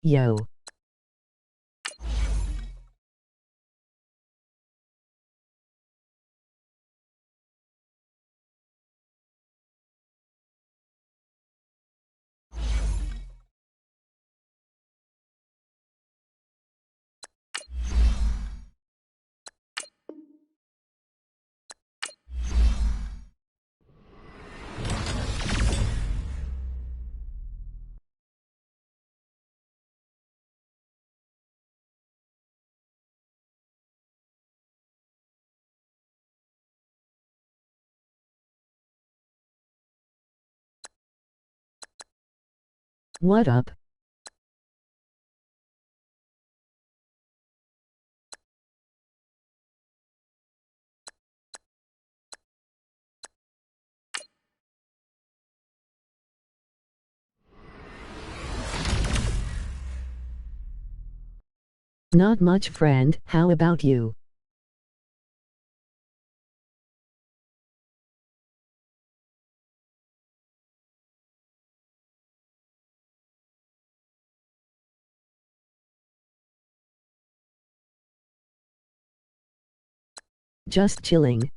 Yo. What up? Not much, friend. How about you? Just chilling.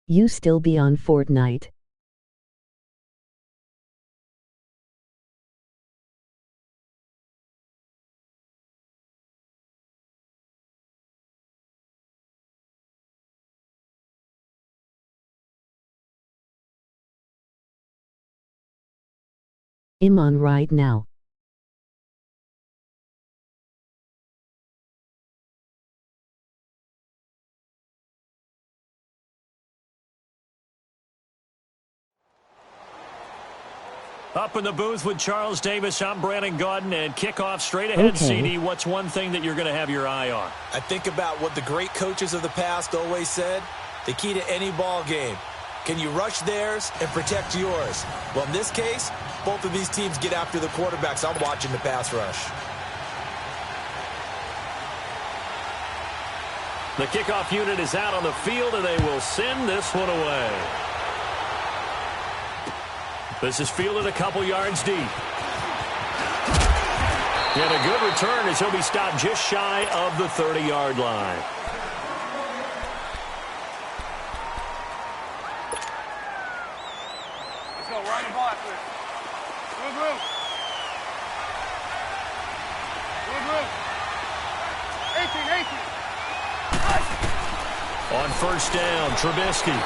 You still be on Fortnite? I'm on right now. Up in the booth with Charles Davis, I'm Brandon Gaudin, and kickoff straight ahead, Okay. CD. What's one thing that you're going to have your eye on? I think about what the great coaches of the past always said. The key to any ball game. Can you rush theirs and protect yours? Well, in this case, both of these teams get after the quarterbacks. I'm watching the pass rush. The kickoff unit is out on the field, and they will send this one away. This is fielded a couple yards deep. And a good return as he'll be stopped just shy of the 30-yard line. Let's go. We're on the block here. Move. Move. 18. On first down, Trubisky.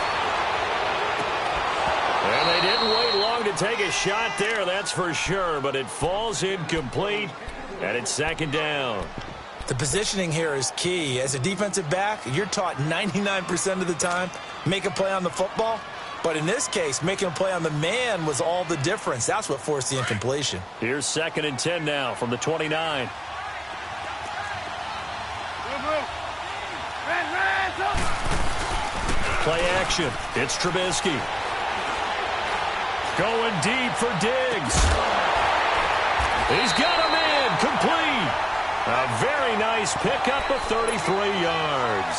And they didn't wait long to take a shot there, that's for sure, but it falls incomplete, and it's second down. The positioning here is key. As a defensive back, you're taught 99% of the time, make a play on the football. But in this case, making a play on the man was all the difference. That's what forced the incompletion. Here's 2nd and 10 now from the 29. Play action. It's Trubisky. Going deep for Diggs. He's got him in. Complete. A very nice pickup of 33 yards.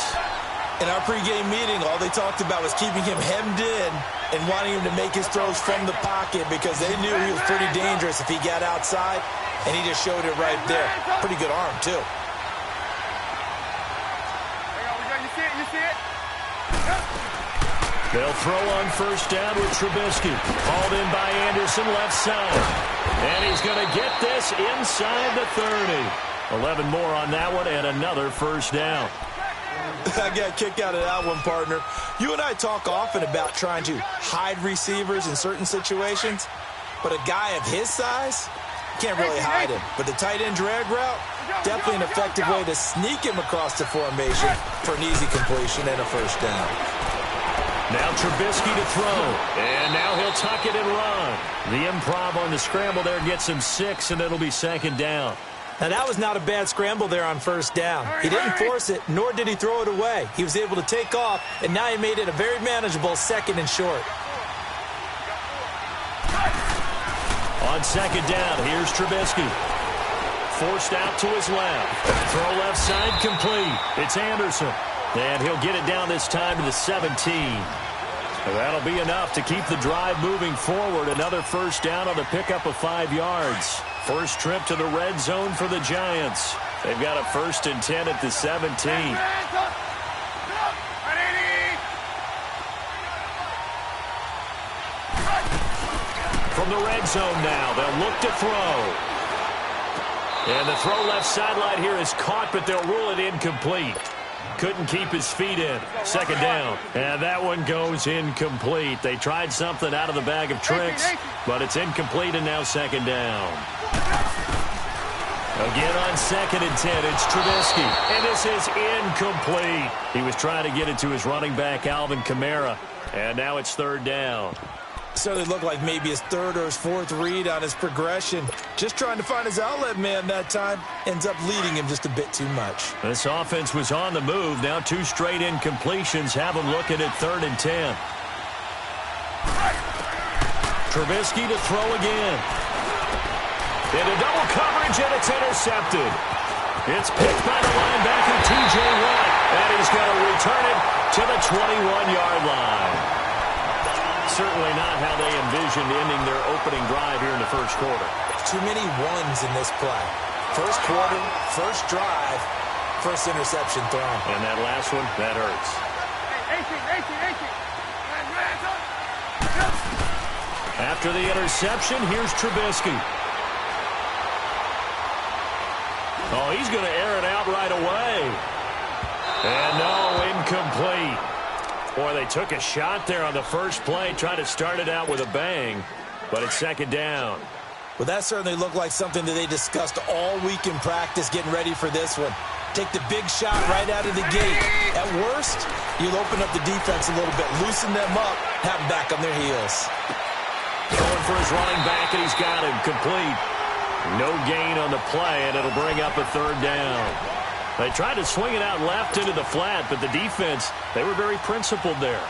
In our pregame meeting, all they talked about was keeping him hemmed in and wanting him to make his throws from the pocket because they knew he was pretty dangerous if he got outside, and he just showed it right there. Pretty good arm, too. You see it? They'll throw on first down with Trubisky. Hauled in by Anderson, left side. And he's going to get this inside the 30. 11 more on that one and another first down. I got a kick out of that one, partner. You and I talk often about trying to hide receivers in certain situations, but a guy of his size can't really hide him. But the tight end drag route, definitely an effective way to sneak him across the formation for an easy completion and a first down. Now Trubisky to throw, and now he'll tuck it and run. The improv on the scramble there gets him 6, and it'll be second down. Now, that was not a bad scramble there on first down. He didn't force it, nor did he throw it away. He was able to take off, and now he made it a very manageable 2nd and short. On second down, here's Trubisky. Forced out to his left. Throw left side complete. It's Anderson. And he'll get it down this time to the 17. That'll be enough to keep the drive moving forward. Another first down on the pickup of 5 yards. First trip to the red zone for the Giants. They've got a 1st and 10 at the 17. From the red zone now, they'll look to throw. And the throw left sideline here is caught, but they'll rule it incomplete. Couldn't keep his feet in. Second down. And that one goes incomplete. They tried something out of the bag of tricks, but it's incomplete and now second down. Again on 2nd and 10, it's Trubisky. And this is incomplete. He was trying to get it to his running back, Alvin Kamara. And now it's 3rd down. Certainly looked like maybe his 3rd or his 4th read on his progression. Just trying to find his outlet man that time. Ends up leading him just a bit too much. This offense was on the move. Now 2 straight incompletions have him looking at 3rd and 10. Trubisky to throw again. Into double coverage, and it's intercepted. It's picked by the linebacker, T.J. Watt. And he's going to return it to the 21-yard line. Certainly not how they envisioned ending their opening drive here in the first quarter. Too many ones in this play. First quarter, first drive, first interception thrown. And that last one, that hurts. 18. After the interception, here's Trubisky. Oh, he's going to air it out right away. And no, incomplete. Boy, they took a shot there on the first play, trying to start it out with a bang, but it's second down. Well, that certainly looked like something that they discussed all week in practice, getting ready for this one. Take the big shot right out of the gate. At worst, you'll open up the defense a little bit, loosen them up, have them back on their heels. Going for his running back, and he's got him complete. No gain on the play, and it'll bring up a third down. They tried to swing it out left into the flat, but the defense, they were very principled there.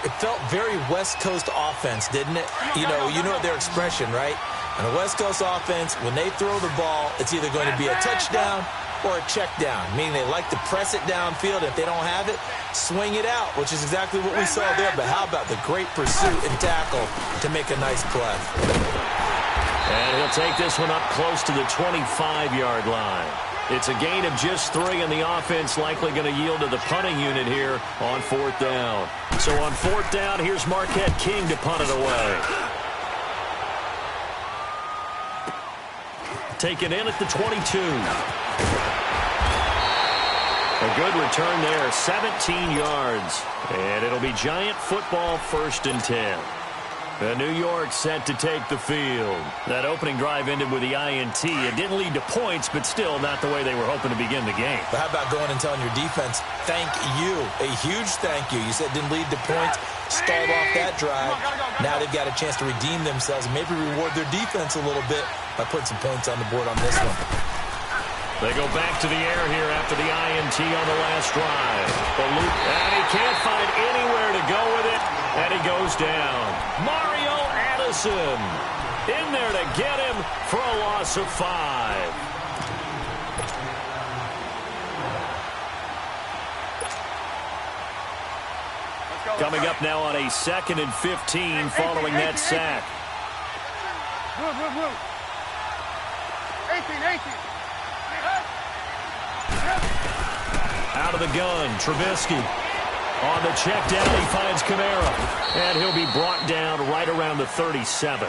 It felt very West Coast offense, didn't it? You know their expression, right? On a West Coast offense, when they throw the ball, it's either going to be a touchdown or a check down, meaning they like to press it downfield. If they don't have it, swing it out, which is exactly what we saw there. But how about the great pursuit and tackle to make a nice play? And he'll take this one up close to the 25-yard line. It's a gain of just 3, and the offense likely going to yield to the punting unit here on 4th down. So on 4th down, here's Marquette King to punt it away. Taken in at the 22. A good return there, 17 yards. And it'll be Giant football, 1st and 10. New York set to take the field. That opening drive ended with the INT. It didn't lead to points, but still not the way they were hoping to begin the game. But how about going and telling your defense, thank you, a huge thank you. You said it didn't lead to points, stalled off that drive. Now they've got a chance to redeem themselves and maybe reward their defense a little bit by putting some points on the board on this one. They go back to the air here after the INT on the last drive. And he can't find anywhere to go with it, and he goes down. Mario Addison in there to get him for a loss of 5. Coming up now on a 2nd and 15 following that sack. 18. Out of the gun, Trubisky. On the check down, he finds Kamara. And he'll be brought down right around the 37.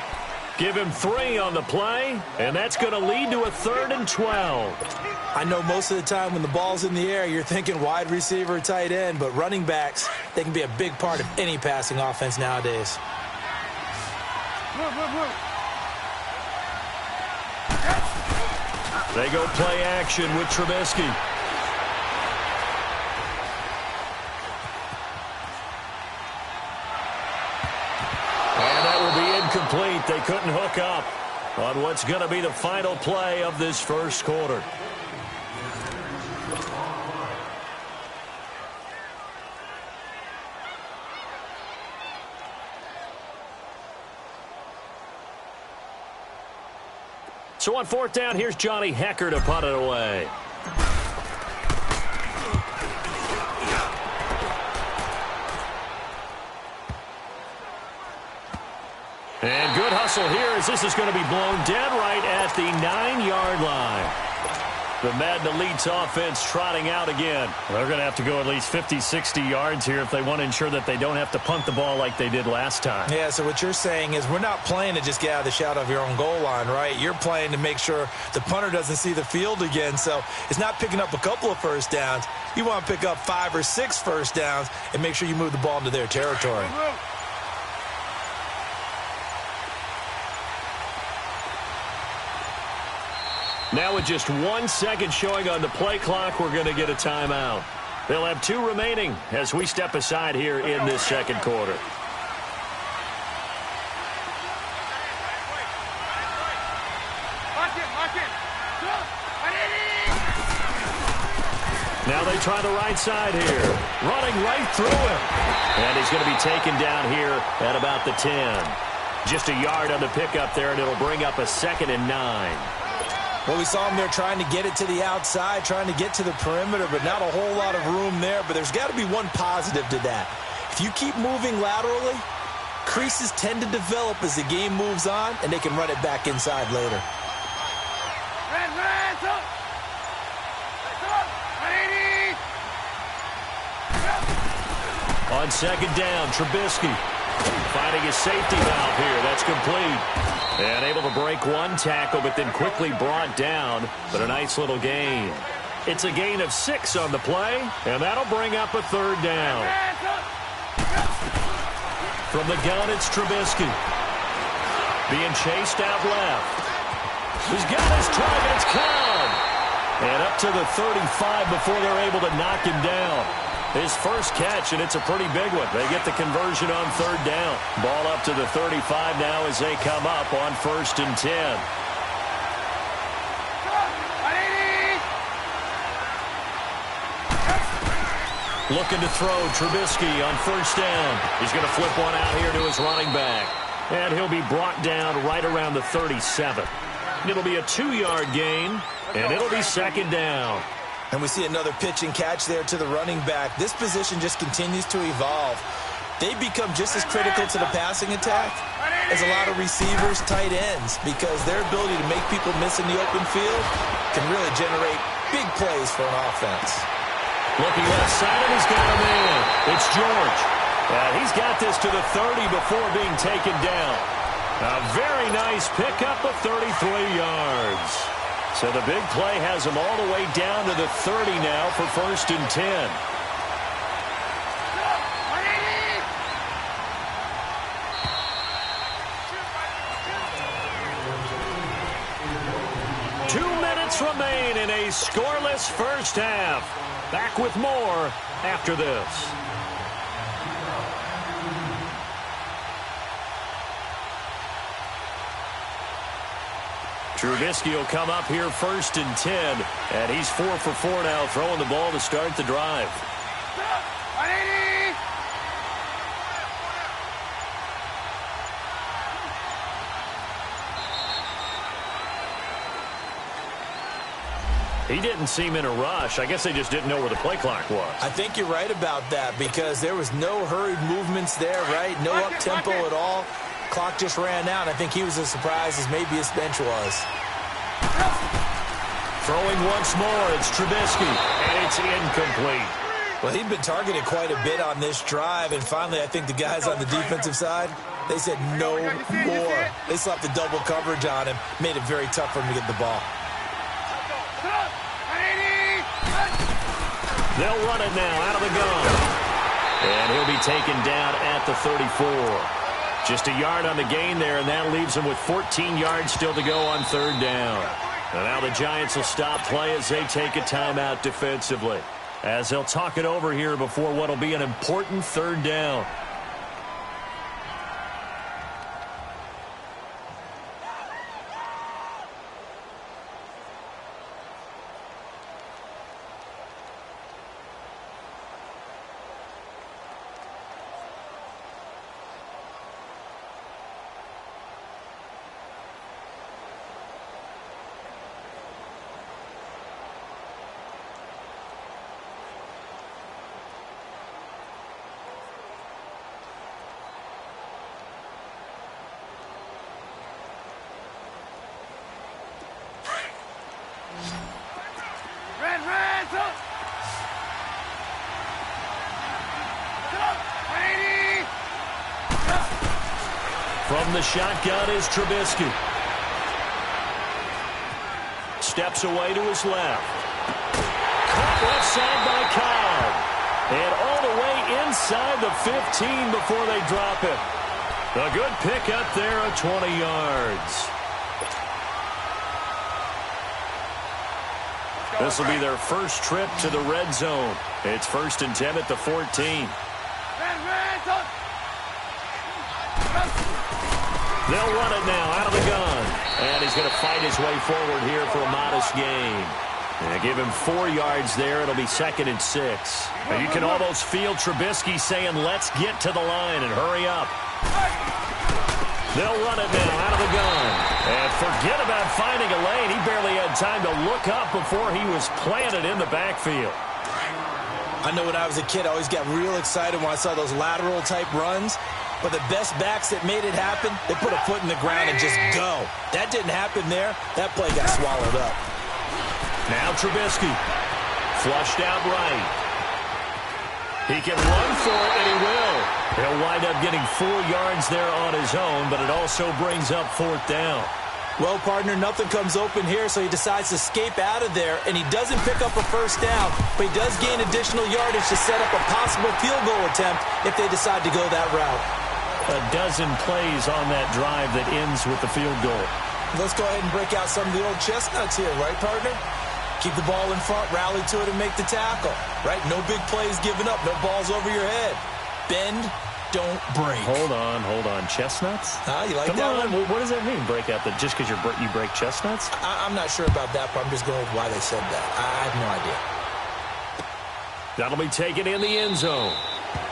Give him 3 on the play, and that's going to lead to a 3rd and 12. I know most of the time when the ball's in the air, you're thinking wide receiver, tight end, but running backs, they can be a big part of any passing offense nowadays. They go play action with Trubisky. And that will be incomplete. They couldn't hook up on what's going to be the final play of this first quarter. So on 4th down, here's Johnny Hecker to punt it away. And good hustle here as this is going to be blown dead right at the 9-yard line. The Madden Elite's offense trotting out again. They're going to have to go at least 50, 60 yards here if they want to ensure that they don't have to punt the ball like they did last time. Yeah, so what you're saying is we're not playing to just get out of the shot of your own goal line, right? You're playing to make sure the punter doesn't see the field again. So it's not picking up a couple of first downs. You want to pick up 5 or 6 first downs and make sure you move the ball into their territory. Now with just 1 second showing on the play clock, we're going to get a timeout. They'll have 2 remaining as we step aside here in this second quarter. Now they try the right side here. Running right through him. And he's going to be taken down here at about the 10. Just a yard on the pickup there, and it'll bring up a 2nd and 9. Well, we saw him there trying to get it to the outside, trying to get to the perimeter, but not a whole lot of room there. But there's got to be one positive to that. If you keep moving laterally, creases tend to develop as the game moves on, and they can run it back inside later. On 2nd down, Trubisky. Finding his safety valve here. That's complete. And able to break one tackle, but then quickly brought down. But a nice little gain. It's a gain of 6 on the play, and that'll bring up a third down. From the gun, it's Trubisky. Being chased out left. He's got his targets count. And up to the 35 before they're able to knock him down. His first catch, and it's a pretty big one. They get the conversion on third down. Ball up to the 35 now as they come up on 1st and 10. Looking to throw Trubisky on 1st down. He's going to flip one out here to his running back. And he'll be brought down right around the 37. It'll be a 2-yard gain, and it'll be 2nd down. And we see another pitch and catch there to the running back. This position just continues to evolve. They become just as critical to the passing attack as a lot of receivers, tight ends, because their ability to make people miss in the open field can really generate big plays for an offense. Looking left side, and he's got a man. It's George. He's got this to the 30 before being taken down. A very nice pickup of 33 yards. So the big play has him all the way down to the 30 now for 1st and 10. Remain in a scoreless first half. Back with more after this. Trubisky will come up here 1st and 10, and he's 4 for 4 now, throwing the ball to start the drive. He didn't seem in a rush. I guess they just didn't know where the play clock was. I think you're right about that because there was no hurried movements there, right? No up-tempo at all. Clock just ran out. I think he was as surprised as maybe his bench was. Throwing once more, it's Trubisky, and it's incomplete. Well, he'd been targeted quite a bit on this drive, and finally I think the guys on the defensive side, they said no more. They slapped the double coverage on him, made it very tough for him to get the ball. They'll run it now out of the gun. And he'll be taken down at the 34. Just a yard on the gain there, and that leaves him with 14 yards still to go on 3rd down. And now the Giants will stop play as they take a timeout defensively, as they'll talk it over here before what will be an important 3rd down. From the shotgun is Trubisky. Steps away to his left. Caught left side by Cobb. And all the way inside the 15 before they drop it. A good pickup there of 20 yards. This will be their first trip to the red zone. It's 1st and 10 at the 14. They'll run it now out of the gun. And he's going to fight his way forward here for a modest gain. And give him 4 yards there. It'll be 2nd and 6. And you can almost feel Trubisky saying, let's get to the line and hurry up. They'll run it now out of the gun. And forget about finding a lane. He barely had time to look up before he was planted in the backfield. I know when I was a kid, I always got real excited when I saw those lateral type runs. But the best backs that made it happen, they put a foot in the ground and just go. That didn't happen there. That play got swallowed up. Now Trubisky. Flushed out right. He can run for it, and he will. He'll wind up getting 4 yards there on his own, but it also brings up 4th down. Well, partner, nothing comes open here, so he decides to escape out of there, and he doesn't pick up a 1st down, but he does gain additional yardage to set up a possible field goal attempt if they decide to go that route. A dozen plays on that drive that ends with the field goal. Let's go ahead and break out some of the old chestnuts here, right, partner? Keep the ball in front, rally to it, and make the tackle, right? No big plays given up, no balls over your head. Bend, don't break. Hold on. Chestnuts? You like Come that on. one? What does that mean, break out? Just because you break chestnuts? I'm not sure about that, but I'm just going with why they said that. I have no idea. That'll be taken in the end zone.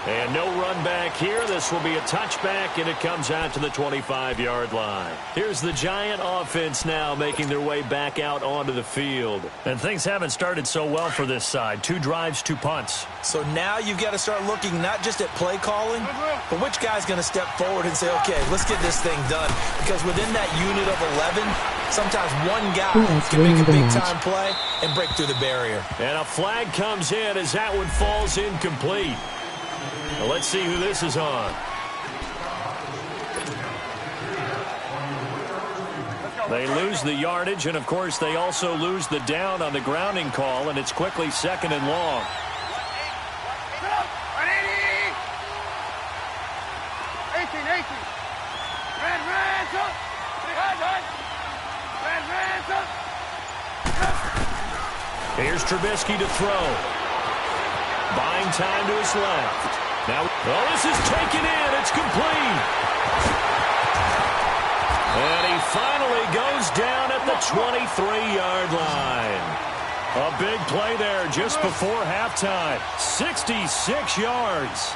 And no run back here. This will be a touchback, and it comes out to the 25-yard line. Here's the Giant offense now making their way back out onto the field. And things haven't started so well for this side. 2 drives, 2 punts. So now you've got to start looking not just at play calling, but which guy's going to step forward and say, okay, let's get this thing done. Because within that unit of 11, sometimes one guy can make a big-time play and break through the barrier. And a flag comes in as that one falls incomplete. Well, let's see who this is on. They lose the yardage, and, of course, they also lose the down on the grounding call, and it's quickly 2nd and long. Here's Trubisky to throw. Buying time to his left. Now, this is taken in. It's complete. And he finally goes down at the 23-yard line. A big play there just before halftime. 66 yards.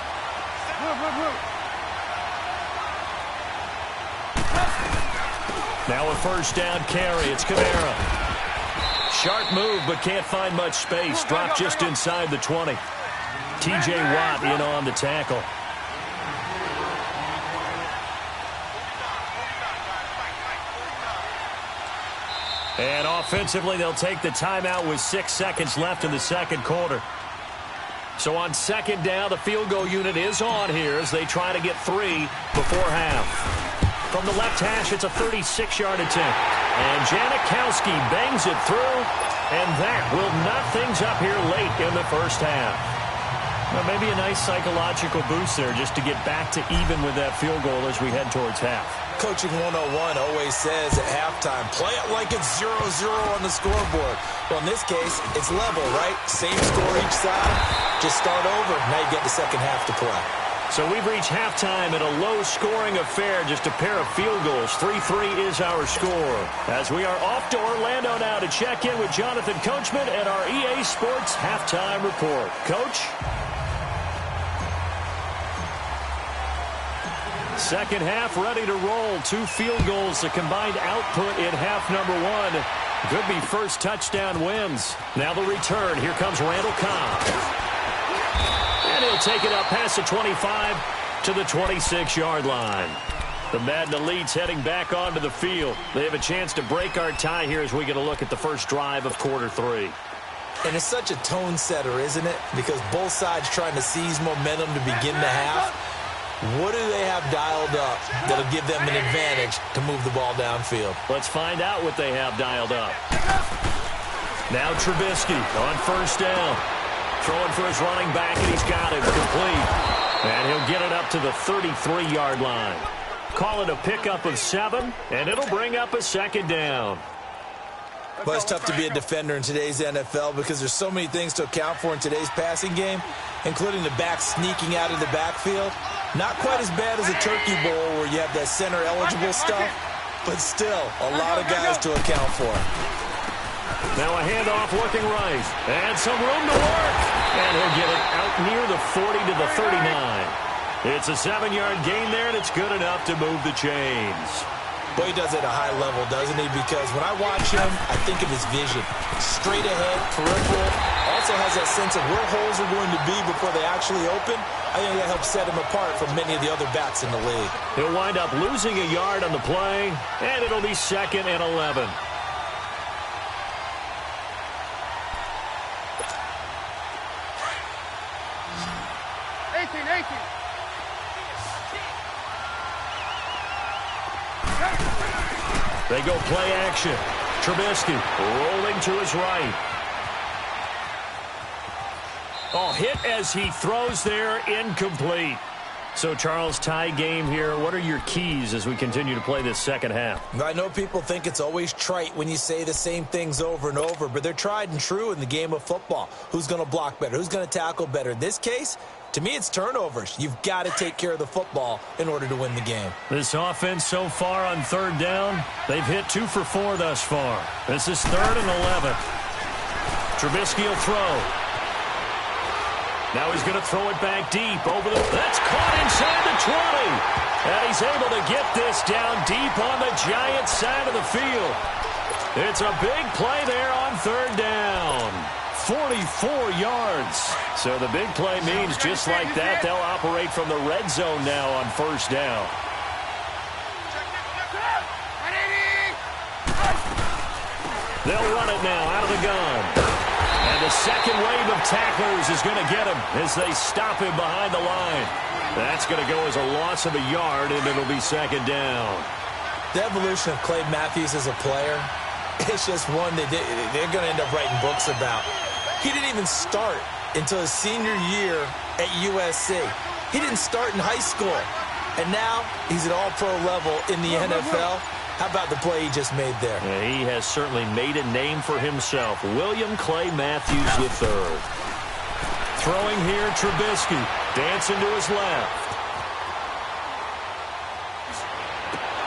Now a 1st down carry. It's Kamara. Sharp move, but can't find much space. Dropped just inside the 20. T.J. Watt in on the tackle. And offensively, they'll take the timeout with 6 seconds left in the 2nd quarter. So on 2nd down, the field goal unit is on here as they try to get 3 before half. From the left hash, it's a 36-yard attempt. And Janikowski bangs it through, and that will knot things up here late in the 1st half. Well, maybe a nice psychological boost there just to get back to even with that field goal as we head towards half. Coaching 101 always says at halftime, play it like it's 0-0 on the scoreboard. Well, in this case, it's level, right? Same score each side. Just start over. Now you get the 2nd half to play. So we've reached halftime in a low-scoring affair, just a pair of field goals. 3-3 is our score. As we are off to Orlando now to check in with Jonathan Coachman at our EA Sports Halftime Report. Coach? 2nd half ready to roll. 2 field goals, the combined output in half number 1. Could be first touchdown wins. Now the return. Here comes Randall Cobb. And he'll take it up past the 25 to the 26-yard line. The Madden Elites heading back onto the field. They have a chance to break our tie here as we get a look at the first drive of quarter 3. And it's such a tone setter, isn't it? Because both sides trying to seize momentum to begin the half. What do they have dialed up that'll give them an advantage to move the ball downfield? Let's find out what they have dialed up. Now Trubisky on 1st down. Throwing for his running back, and he's got it complete. And he'll get it up to the 33-yard line. Call it a pickup of 7, and it'll bring up a 2nd down. Well, it's tough to be a defender in today's NFL because there's so many things to account for in today's passing game, including the back sneaking out of the backfield. Not quite as bad as a turkey bowl where you have that center-eligible stuff, but still a lot of guys to account for. Now a handoff looking right, and some room to work. And he'll get it out near the 40 to the 39. It's a 7-yard gain there, and it's good enough to move the chains. Boy, he does it at a high level, doesn't he? Because when I watch him, I think of his vision. Straight ahead, peripheral. Also has that sense of where holes are going to be before they actually open. I think that helps set him apart from many of the other backs in the league. He'll wind up losing a yard on the play, and it'll be 2nd and 11. They go play action. Trubisky rolling to his right. Oh, hit as he throws there, incomplete. So, Charles, tie game here. What are your keys as we continue to play this second half? I know people think it's always trite when you say the same things over and over, but they're tried and true in the game of football. Who's going to block better? Who's going to tackle better? In this case, to me, it's turnovers. You've got to take care of the football in order to win the game. This offense so far on third down, they've hit 2 for 4 thus far. This is 3rd and 11. Trubisky will throw. Now he's going to throw it back deep over the... That's caught inside the 20. And he's able to get this down deep on the Giants side of the field. It's a big play there on third down. 44 yards. So the big play means just like that, they'll operate from the red zone now on first down. They'll run it now out of the gun. And the second wave of tacklers is going to get him as they stop him behind the line. That's going to go as a loss of a yard, and it'll be second down. The evolution of Clay Matthews as a player, it's just one that they're going to end up writing books about. He didn't even start until his senior year at USC. He didn't start in high school. And now he's at all-pro level in the NFL. How about the play he just made there? Yeah, he has certainly made a name for himself. William Clay Matthews III. Throwing here, Trubisky. Dancing to his left.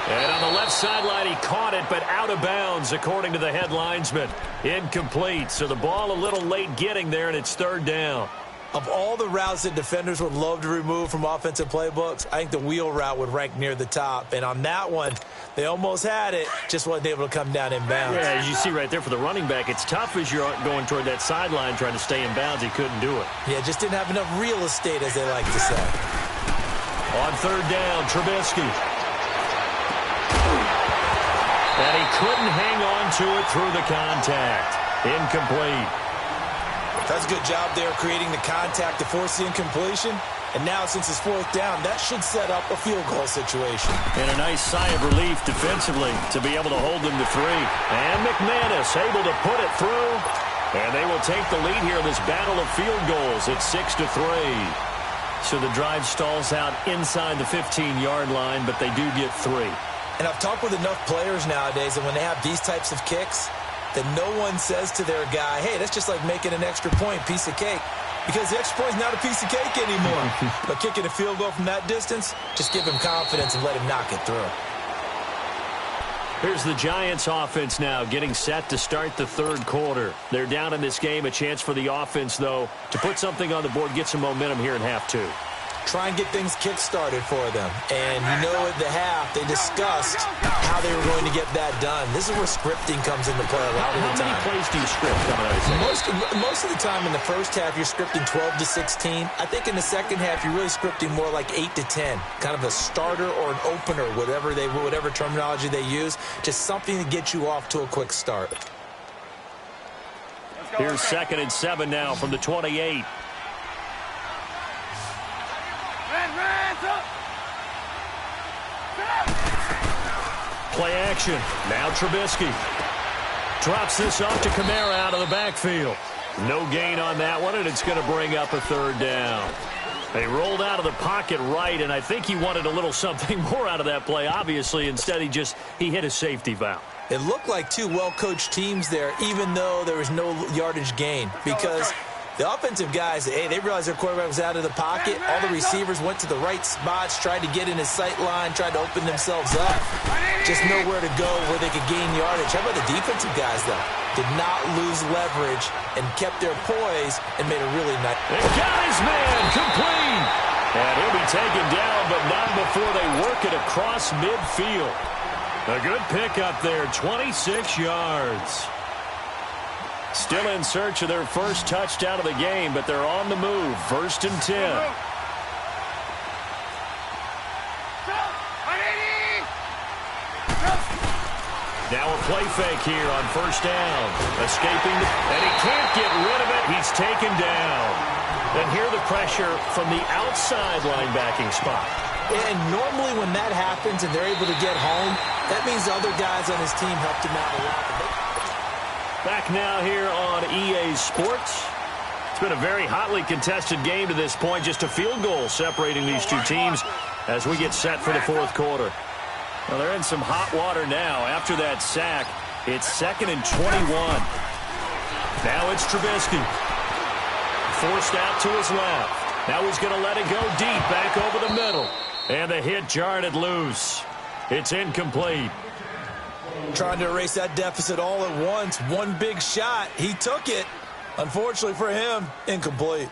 And on the left sideline, he caught it, but out of bounds, according to the head linesman. Incomplete, so the ball a little late getting there, and it's third down. Of all the routes that defenders would love to remove from offensive playbooks, I think the wheel route would rank near the top. And on that one, they almost had it, just wasn't able to come down in bounds. Yeah, as you see right there for the running back, it's tough as you're going toward that sideline trying to stay in bounds. He couldn't do it. Yeah, just didn't have enough real estate, as they like to say. On third down, Trubisky. And he couldn't hang on to it through the contact. Incomplete. That's a good job there creating the contact to force the incompletion. And now, since it's fourth down, that should set up a field goal situation. And a nice sigh of relief defensively to be able to hold them to 3. And McManus able to put it through. And they will take the lead here in this battle of field goals at 6-3. So the drive stalls out inside the 15-yard line, but they do get 3. And I've talked with enough players nowadays, and when they have these types of kicks, that no one says to their guy, hey, that's just like making an extra point, piece of cake. Because the extra point is not a piece of cake anymore. But kicking a field goal from that distance, just give him confidence and let him knock it through. Here's the Giants offense now getting set to start the third quarter. They're down in this game. A chance for the offense, though, to put something on the board, get some momentum here in half 2. Try and get things kick-started for them. And you know at the half, they discussed how they were going to get that done. This is where scripting comes into play a lot of the time. How many plays do you script coming out of Most of the time in the first half, you're scripting 12 to 16. I think in the second half, you're really scripting more like 8 to 10. Kind of a starter or an opener, whatever terminology they use. Just something to get you off to a quick start. Here's 2nd and 7 now from the 28. Play action. Now Trubisky. Drops this off to Kamara out of the backfield. No gain on that one, and it's going to bring up a third down. They rolled out of the pocket right, and I think he wanted a little something more out of that play, obviously. Instead, he hit a safety valve. It looked like two well-coached teams there, even though there was no yardage gain, because the offensive guys, hey, they realized their quarterback was out of the pocket. All the receivers went to the right spots, tried to get in his sight line, tried to open themselves up. Just nowhere to go where they could gain yardage. How about the defensive guys, though? Did not lose leverage and kept their poise and made a really nice... And got his man complete. And he'll be taken down, but not before they work it across midfield. A good pickup there, 26 yards. Still in search of their first touchdown of the game, but they're on the move. 1st and 10. Now a play fake here on 1st down. Escaping, and he can't get rid of it. He's taken down. And here the pressure from the outside linebacking spot. And normally when that happens and they're able to get home, that means the other guys on his team helped him out a lot. Back now here on EA Sports. It's been a very hotly contested game to this point. Just a field goal separating these two teams as we get set for the fourth quarter. Well, they're in some hot water now. After that sack, it's 2nd and 21. Now it's Trubisky. Forced out to his left. Now he's going to let it go deep back over the middle. And the hit jarred it loose. It's incomplete. Trying to erase that deficit all at once. One big shot. He took it. Unfortunately for him, incomplete.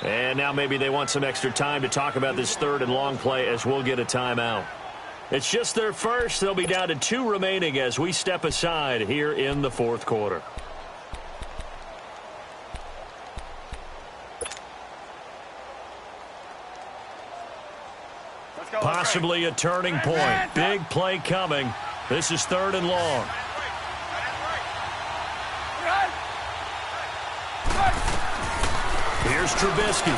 And now maybe they want some extra time to talk about this 3rd and long play as we'll get a timeout. It's just their first. They'll be down to 2 remaining as we step aside here in the fourth quarter. Possibly a turning point. Big play coming. This is 3rd and long. Here's Trubisky.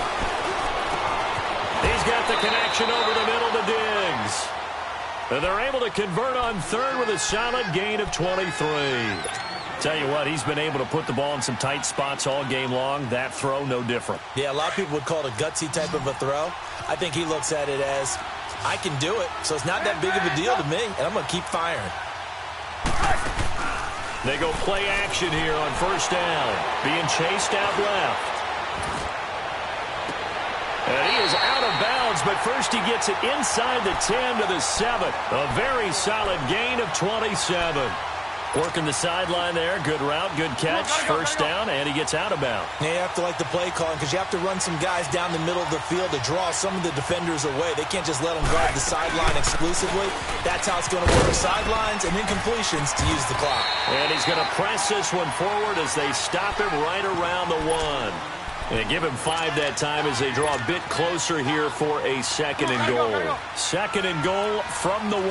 He's got the connection over the middle to Diggs. And they're able to convert on 3rd with a solid gain of 23. Tell you what, he's been able to put the ball in some tight spots all game long. That throw, no different. Yeah, a lot of people would call it a gutsy type of a throw. I think he looks at it as, I can do it, so it's not that big of a deal to me, and I'm going to keep firing. They go play action here on 1st down. Being chased out left. And he is out of bounds, but first he gets it inside the 10 to the 7. A very solid gain of 27. Working the sideline there. Good route, good catch. 1st down, and he gets out of bounds. Yeah, you have to like the play calling because you have to run some guys down the middle of the field to draw some of the defenders away. They can't just let them guard the sideline exclusively. That's how it's going to work. Sidelines and incompletions to use the clock. And he's going to press this one forward as they stop him right around the 1. And they give him 5 that time as they draw a bit closer here for a 2nd and goal. 2nd and goal from the 1.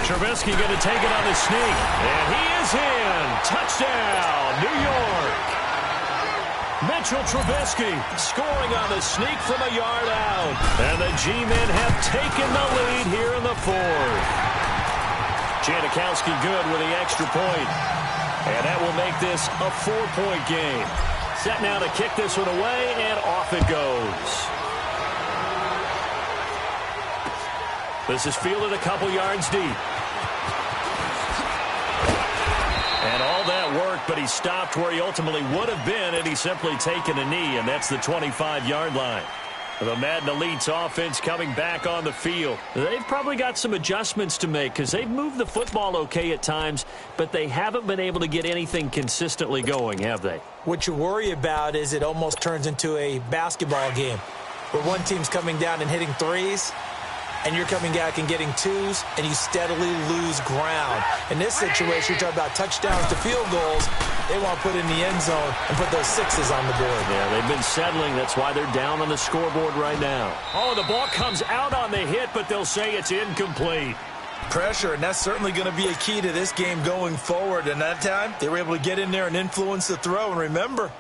Trubisky going to take it on the sneak. And he is in. Touchdown, New York. Mitchell Trubisky scoring on the sneak from a yard out. And the G-men have taken the lead here in the 4th. Janikowski good with the extra point. And that will make this a 4-point game. Set now to kick this one away, and off it goes. This is fielded a couple yards deep. And all that worked, but he stopped where he ultimately would have been had he simply taken a knee, and that's the 25-yard line. The Madden Elite's offense coming back on the field. They've probably got some adjustments to make because they've moved the football okay at times, but they haven't been able to get anything consistently going, have they? What you worry about is it almost turns into a basketball game where one team's coming down and hitting threes, and you're coming back and getting twos, and you steadily lose ground. In this situation, you're talking about touchdowns to field goals. They want to put in the end zone and put those 6s on the board. Yeah, they've been settling. That's why they're down on the scoreboard right now. Oh, the ball comes out on the hit, but they'll say it's incomplete. Pressure, and that's certainly going to be a key to this game going forward. And that time, they were able to get in there and influence the throw. And remember,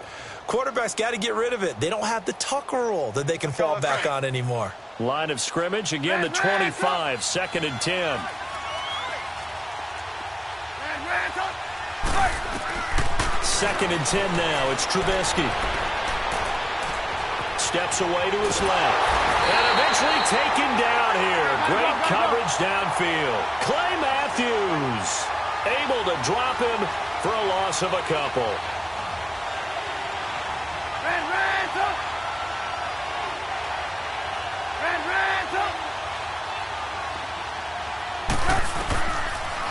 quarterbacks got to get rid of it. They don't have the Tucker rule that they can fall back on anymore. Line of scrimmage, again the 25, 2nd and 10. Second and 10 now. It's Trubisky. Steps away to his left. And eventually taken down here. Great coverage downfield. Clay Matthews able to drop him for a loss of a couple.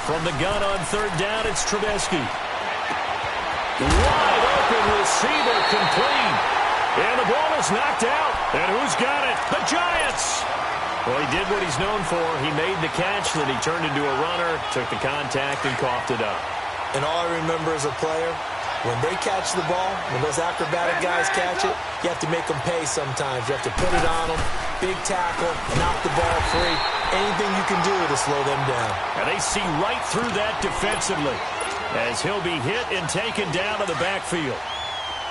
From the gun on 3rd down, it's Trubisky. Wide open receiver complete. And the ball is knocked out. And who's got it? The Giants. Well, he did what he's known for. He made the catch, then he turned into a runner, took the contact, and coughed it up. And all I remember as a player, When they catch the ball, when those acrobatic guys catch it, you have to make them pay sometimes. You have to put it on them, big tackle, knock the ball free. Anything you can do to slow them down. And they see right through that defensively as he'll be hit and taken down to the backfield.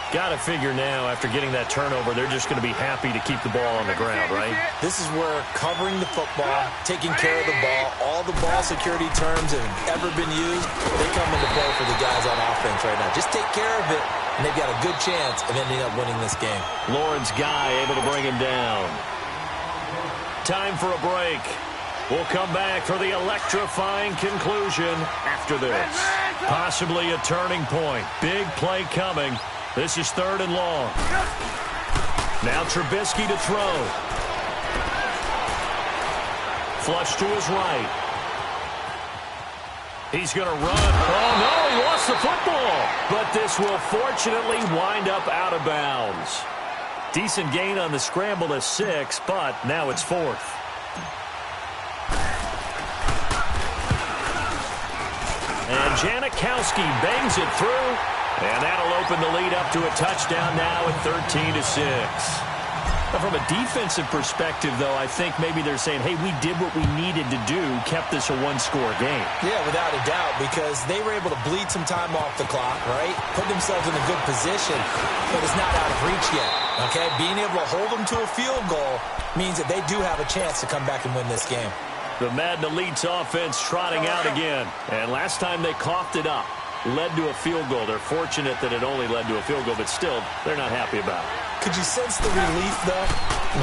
Got to figure now, after getting that turnover, they're just going to be happy to keep the ball on the ground, right? This is where covering the football, taking care of the ball, all the ball security terms that have ever been used, they come into play for the guys on offense right now. Just take care of it, and they've got a good chance of ending up winning this game. Lawrence Guy able to bring him down. Time for a break. We'll come back for the electrifying conclusion after this. Possibly a turning point. Big play coming. This is 3rd and long. Now Trubisky to throw. Flush to his right. He's going to run. Oh, no, he lost the football. But this will fortunately wind up out of bounds. Decent gain on the scramble to 6, but now it's 4th. And Janikowski bangs it through. And that'll open the lead up to a touchdown now at 13-6. Now from a defensive perspective, though, I think maybe they're saying, hey, we did what we needed to do, kept this a one-score game. Yeah, without a doubt, because they were able to bleed some time off the clock, right? Put themselves in a good position, but it's not out of reach yet, okay? Being able to hold them to a field goal means that they do have a chance to come back and win this game. The Madden Elite's offense trotting out again. And last time they coughed it up, led to a field goal. They're fortunate that it only led to a field goal, but still, they're not happy about it. Could you sense the relief, though,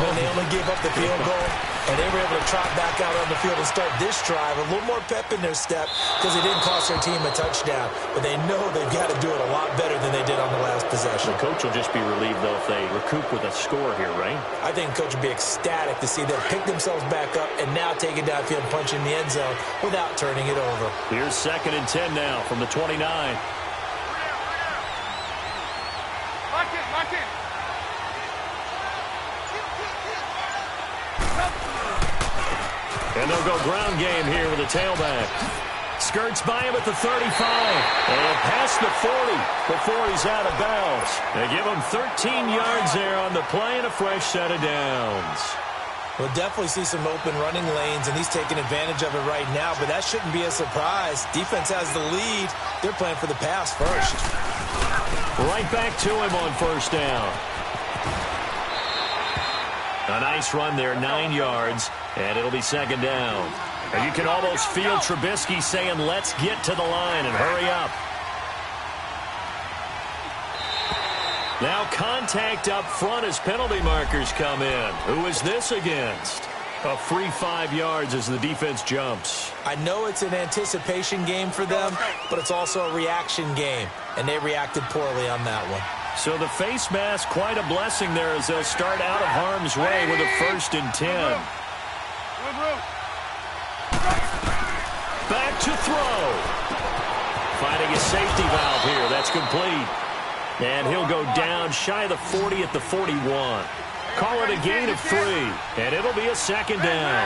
when they only gave up the field goal? And they were able to trot back out on the field and start this drive. A little more pep in their step because it didn't cost their team a touchdown. But they know they've got to do it a lot better than they did on the last possession. The coach will just be relieved, though, if they recoup with a score here, right? I think the coach will be ecstatic to see them pick themselves back up and now take it downfield and punch in the end zone without turning it over. Here's 2nd and 10 now from the 29. Lock it. And they'll go ground game here with a tailback. Skirts by him at the 35. And past the 40 before he's out of bounds. They give him 13 yards there on the play and a fresh set of downs. We'll definitely see some open running lanes, and he's taking advantage of it right now, but that shouldn't be a surprise. Defense has the lead. They're playing for the pass first. Right back to him on 1st down. A nice run there, 9 yards, and it'll be 2nd down. And you can almost feel Trubisky saying, let's get to the line and hurry up. Now contact up front as penalty markers come in. Who is this against? A free 5 yards as the defense jumps. I know it's an anticipation game for them, but it's also a reaction game, and they reacted poorly on that one. So the face mask, quite a blessing there as they'll start out of harm's way with a 1st and 10. Back to throw. Finding a safety valve here. That's complete. And he'll go down shy of the 40 at the 41. Call it a gain of 3, and it'll be a 2nd down.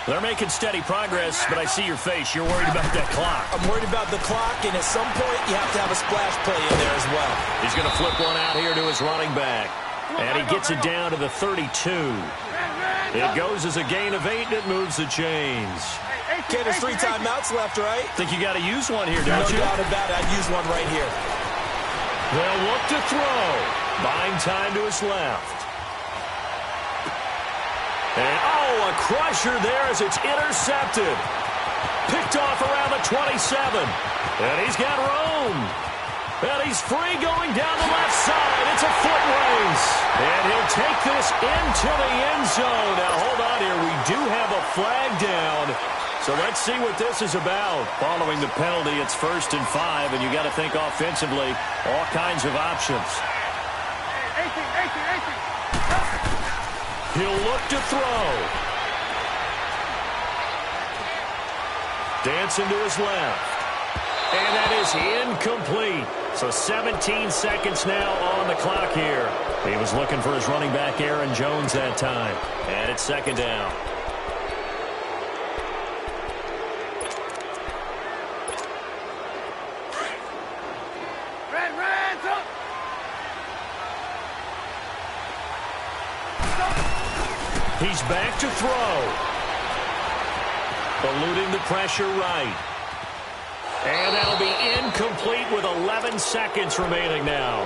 They're making steady progress, but I see your face. You're worried about that clock. I'm worried about the clock, and at some point, you have to have a splash play in there as well. He's going to flip one out here to his running back, and he gets it down to the 32. It goes as a gain of 8, and it moves the chains. Okay, there's 3 timeouts left, right? Think you got to use one here, don't you? No doubt about it. I'd use one right here. They'll look to throw. Buying time to his left. And, a crusher there as it's intercepted. Picked off around the 27. And he's got room. And he's free going down the left side. It's a foot race. And he'll take this into the end zone. Now, hold on here. We do have a flag down. So let's see what this is about. Following the penalty, it's 1st and 5, and you got to think offensively, all kinds of options. 18. He'll look to throw. Dancing to his left. And that is incomplete. So 17 seconds now on the clock here. He was looking for his running back, Aaron Jones, that time. And it's 2nd down. Red! He's back to throw. Eluding the pressure right. And that'll be incomplete with 11 seconds remaining now.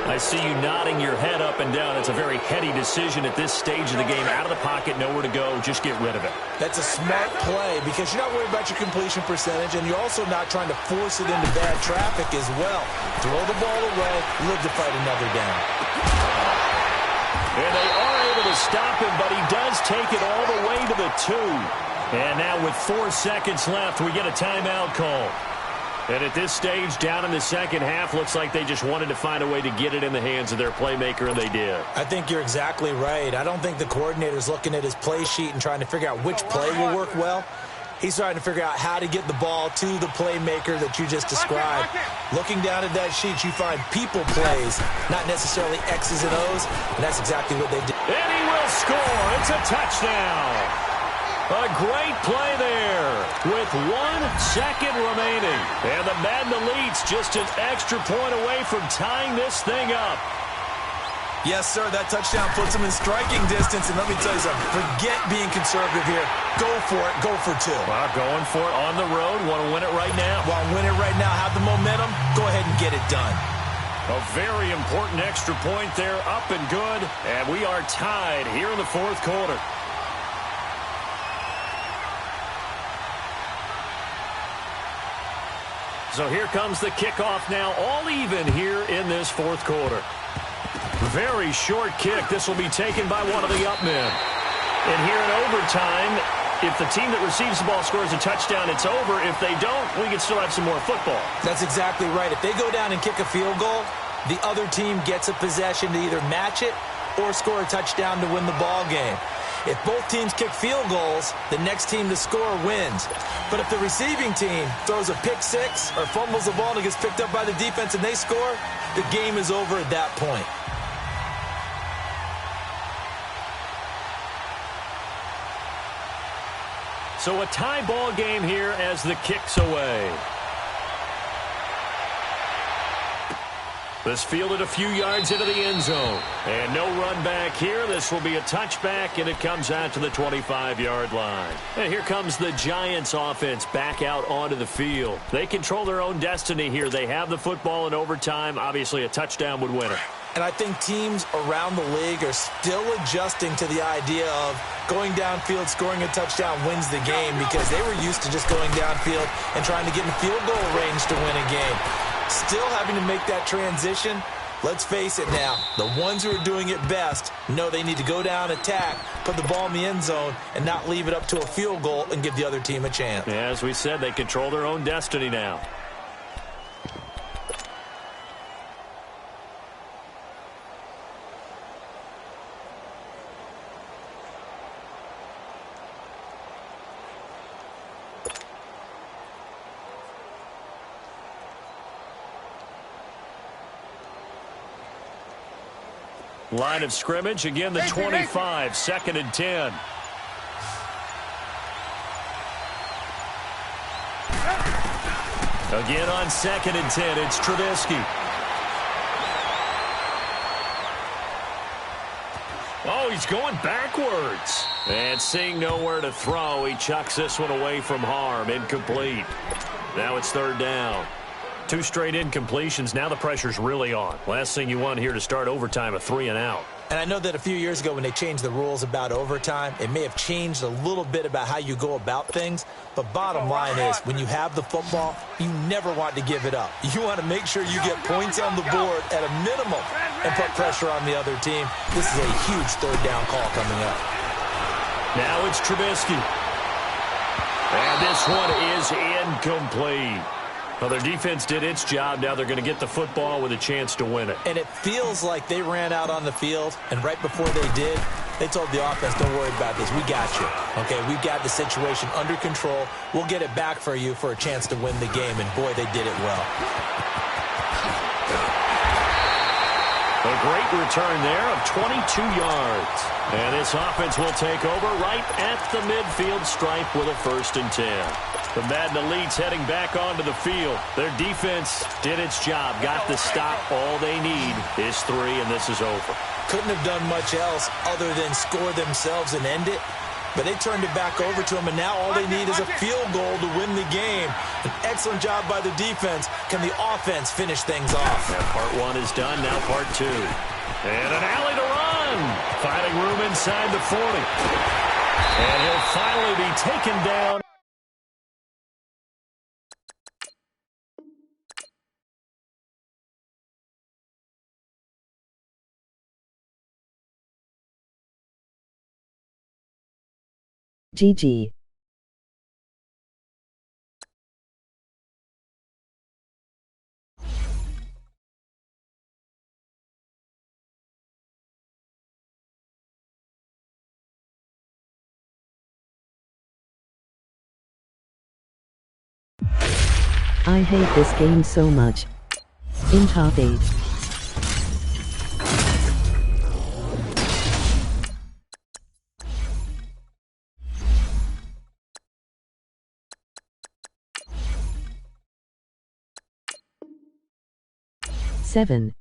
I see you nodding your head up and down. It's a very heady decision at this stage of the game. Out of the pocket, nowhere to go. Just get rid of it. That's a smart play because you're not worried about your completion percentage, and you're also not trying to force it into bad traffic as well. Throw the ball away, live to fight another down. And they are able to stop him, but he does take it all the way to the 2. And now with 4 seconds left, we get a timeout call. And at this stage, down in the second half, looks like they just wanted to find a way to get it in the hands of their playmaker, and they did. I think you're exactly right. I don't think the coordinator's looking at his play sheet and trying to figure out which play will work well. He's trying to figure out how to get the ball to the playmaker that you just described. Looking down at that sheet, you find people plays, not necessarily X's and O's, and that's exactly what they did. And he will score. It's a touchdown. A great play there with 1 second remaining. And the Madden Elite's just an extra point away from tying this thing up. Yes, sir, that touchdown puts them in striking distance. And let me tell you something, forget being conservative here. Go for it. Go for 2. Well, going for it on the road. Want to win it right now? Want to win it right now, have the momentum, go ahead and get it done. A very important extra point there, up and good. And we are tied here in the fourth quarter. So here comes the kickoff now, all even here in this fourth quarter. Very short kick. This will be taken by one of the up men. And here in overtime, if the team that receives the ball scores a touchdown, it's over. If they don't, we can still have some more football. That's exactly right. If they go down and kick a field goal, the other team gets a possession to either match it or score a touchdown to win the ball game. If both teams kick field goals, the next team to score wins. But if the receiving team throws a pick six or fumbles the ball and it gets picked up by the defense and they score, the game is over at that point. So a tie ball game here as the kick's away. This fielded a few yards into the end zone. And no run back here. This will be a touchback, and it comes out to the 25-yard line. And here comes the Giants offense back out onto the field. They control their own destiny here. They have the football in overtime. Obviously, a touchdown would win it. And I think teams around the league are still adjusting to the idea of going downfield, scoring a touchdown wins the game because they were used to just going downfield and trying to get in field goal range to win a game. Still having to make that transition. Let's face it now, the ones who are doing it best know they need to go down, attack, put the ball in the end zone, and not leave it up to a field goal and give the other team a chance. As we said, they control their own destiny now. Line of scrimmage, again the 25, 2nd and 10. Again on 2nd and 10, it's Trubisky. Oh, he's going backwards. And seeing nowhere to throw, he chucks this one away from harm, incomplete. Now it's 3rd down. 2 straight incompletions. Now the pressure's really on. Last thing you want here to start overtime, a 3-and-out. And I know that a few years ago when they changed the rules about overtime, it may have changed a little bit about how you go about things. But bottom line is, when you have the football, you never want to give it up. You want to make sure you get points on the board at a minimum and put pressure on the other team. This is a huge 3rd down call coming up. Now it's Trubisky. And this one is incomplete. Well, their defense did its job. Now they're going to get the football with a chance to win it. And it feels like they ran out on the field, and right before they did, they told the offense, don't worry about this. We got you. Okay, we've got the situation under control. We'll get it back for you for a chance to win the game. And, boy, they did it well. A great return there of 22 yards. And this offense will take over right at the midfield stripe with a 1st and 10. The Madden Elites heading back onto the field. Their defense did its job, got the stop. All they need is 3, and this is over. Couldn't have done much else other than score themselves and end it. But they turned it back over to them, and now all they need is a field goal to win the game. An excellent job by the defense. Can the offense finish things off? Now part 1 is done, now part 2. And an alley to run. Finding room inside the 40. And he'll finally be taken down. GG. I hate this game so much. In top 8. Seven.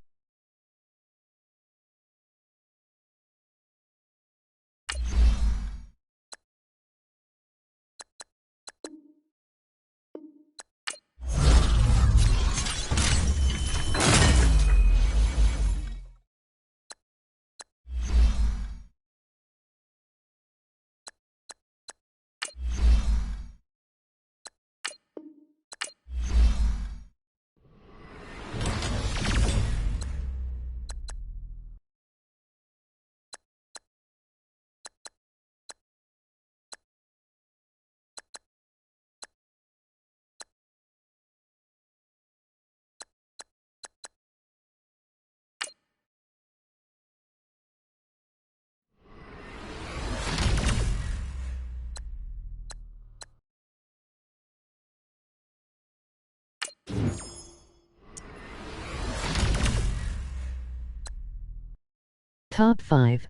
Top 5.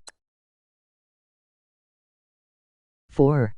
4.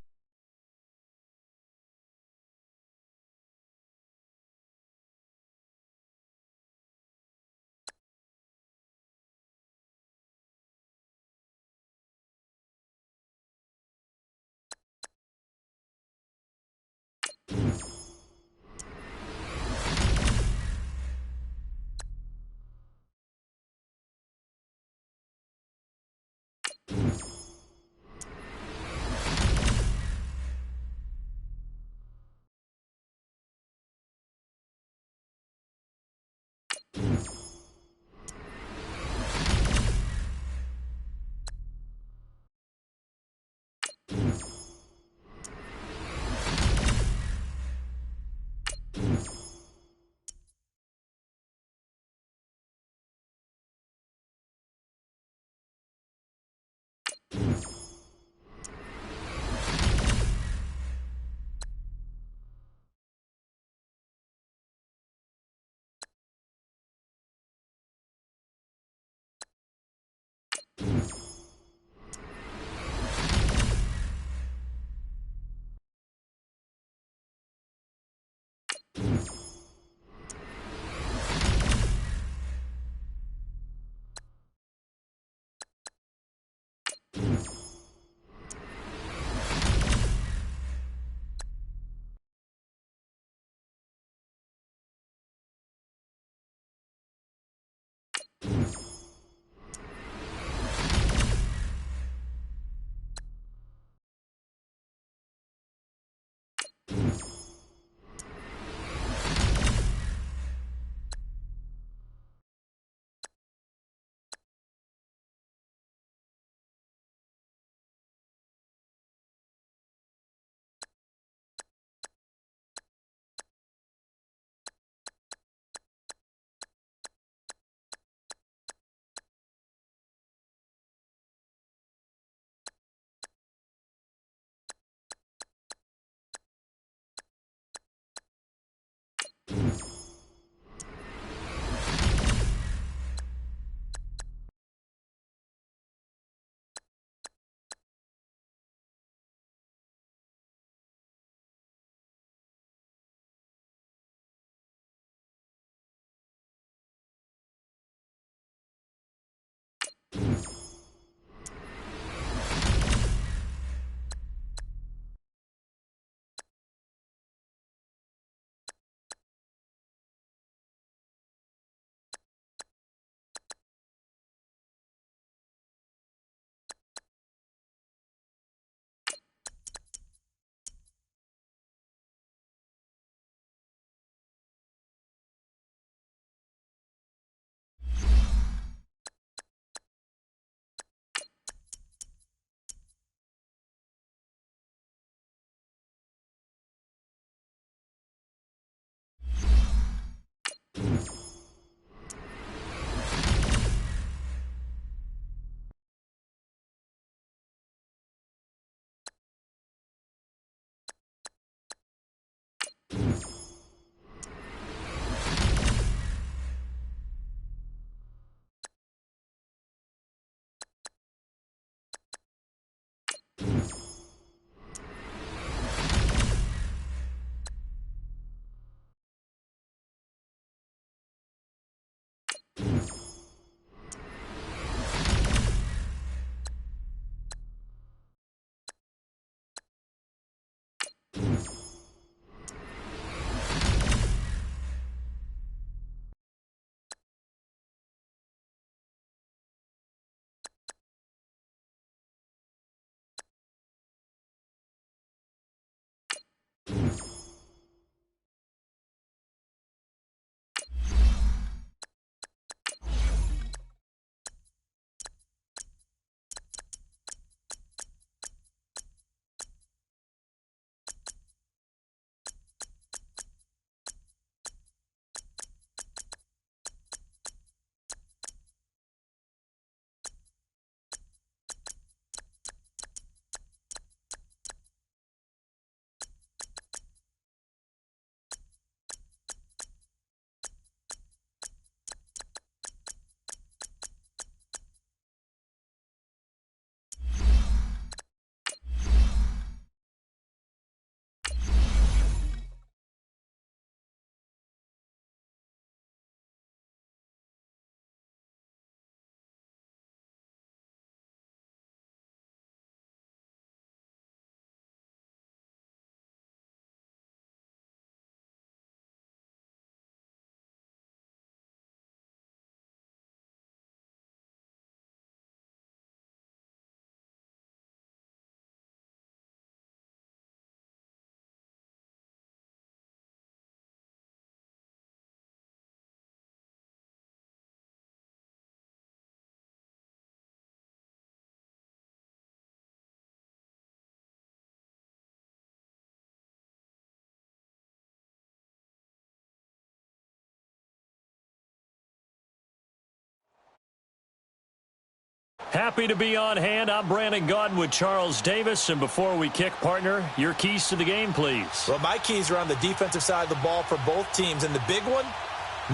Happy to be on hand. I'm Brandon Gaudin with Charles Davis. And before we kick, partner, your keys to the game, please. Well, my keys are on the defensive side of the ball for both teams. And the big one,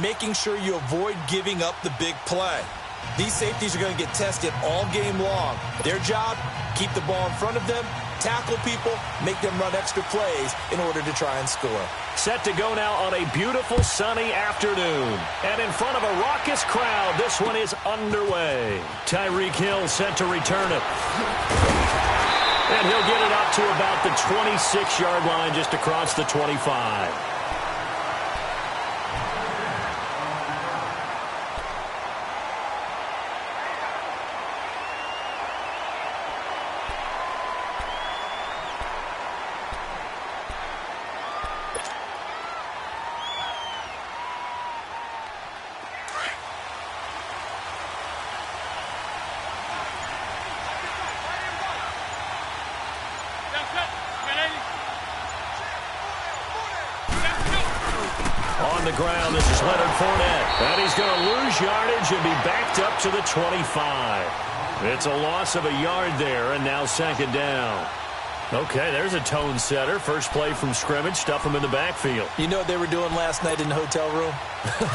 making sure you avoid giving up the big play. These safeties are going to get tested all game long. Their job, keep the ball in front of them, tackle people, make them run extra plays in order to try and score. Set to go now on a beautiful sunny afternoon. And in front of a raucous crowd, this one is underway. Tyreek Hill set to return it. And he'll get it up to about the 26-yard line, just across the 25. On the ground, this is Leonard Fournette. And he's going to lose yardage and be backed up to the 25. It's a loss of a yard there, and now second down. Okay, there's a tone setter. First play from scrimmage, stuff him in the backfield. You know what they were doing last night in the hotel room?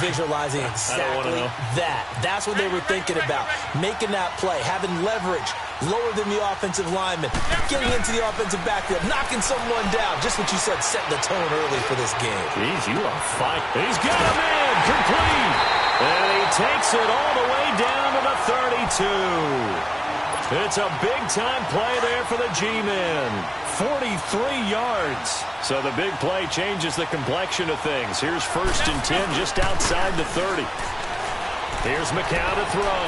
Visualizing exactly that. That's what they were thinking about. Making that play, having leverage, lower than the offensive lineman, getting into the offensive backfield, knocking someone down. Just what you said, setting the tone early for this game. Jeez, you are fine. He's got him in, complete. And he takes it all the way down to the 32. It's a big-time play there for the G-men. 43 yards. So the big play changes the complexion of things. Here's 1st and 10 just outside the 30. Here's McCown to throw.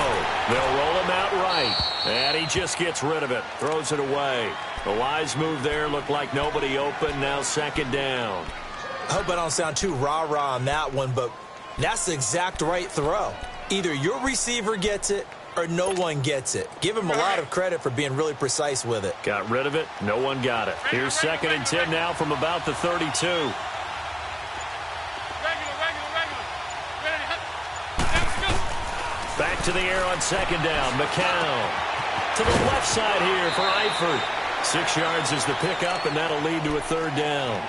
They'll roll him out right. And he just gets rid of it. Throws it away. The wise move there. Looked like nobody open. Now second down. I hope I don't sound too rah-rah on that one, but that's the exact right throw. Either your receiver gets it or no one gets it. Give him a lot of credit for being really precise with it. Got rid of it. No one got it. Here's 2nd and 10 now from about the 32. Back to the air on second down. McCown to the left side here for Eifert. 6 yards is the pickup, and that'll lead to a 3rd down.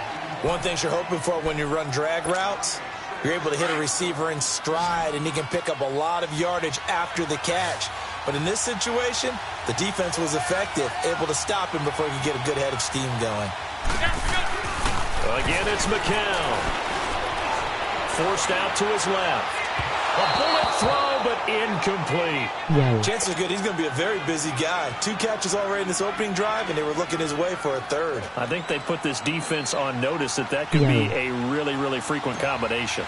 One thing you're hoping for when you run drag routes, you're able to hit a receiver in stride, and he can pick up a lot of yardage after the catch. But in this situation, the defense was effective, able to stop him before he could get a good head of steam going. Again, it's McCown. Forced out to his left. A bullet throw, but incomplete. Yo. Chances are good he's going to be a very busy guy. 2 catches already in this opening drive, and they were looking his way for a 3rd. I think they put this defense on notice that could be a really, really frequent combination.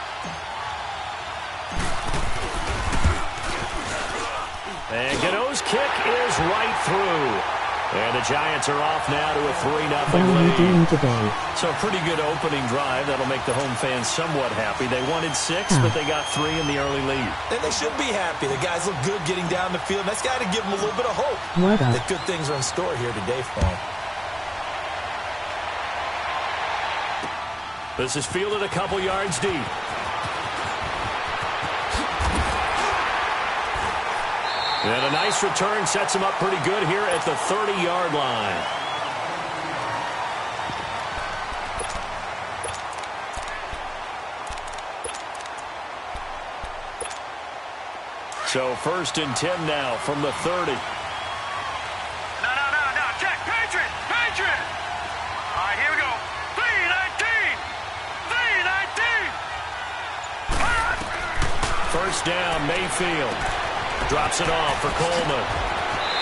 And Gano's kick is right through. And the Giants are off now to a 3-0 What are you doing lead. today? So a pretty good opening drive. That'll make the home fans somewhat happy. They wanted 6, but they got 3 in the early lead. And they should be happy. The guys look good getting down the field. That's got to give them a little bit of hope What up? that good things are in store here today for them. This is fielded a couple yards deep. And a nice return sets him up pretty good here at the 30-yard line. So 1st and 10 now from the 30. No. Check. Patriot. All right, here we go. 3-19. 1st down, Mayfield. Drops it off for Coleman.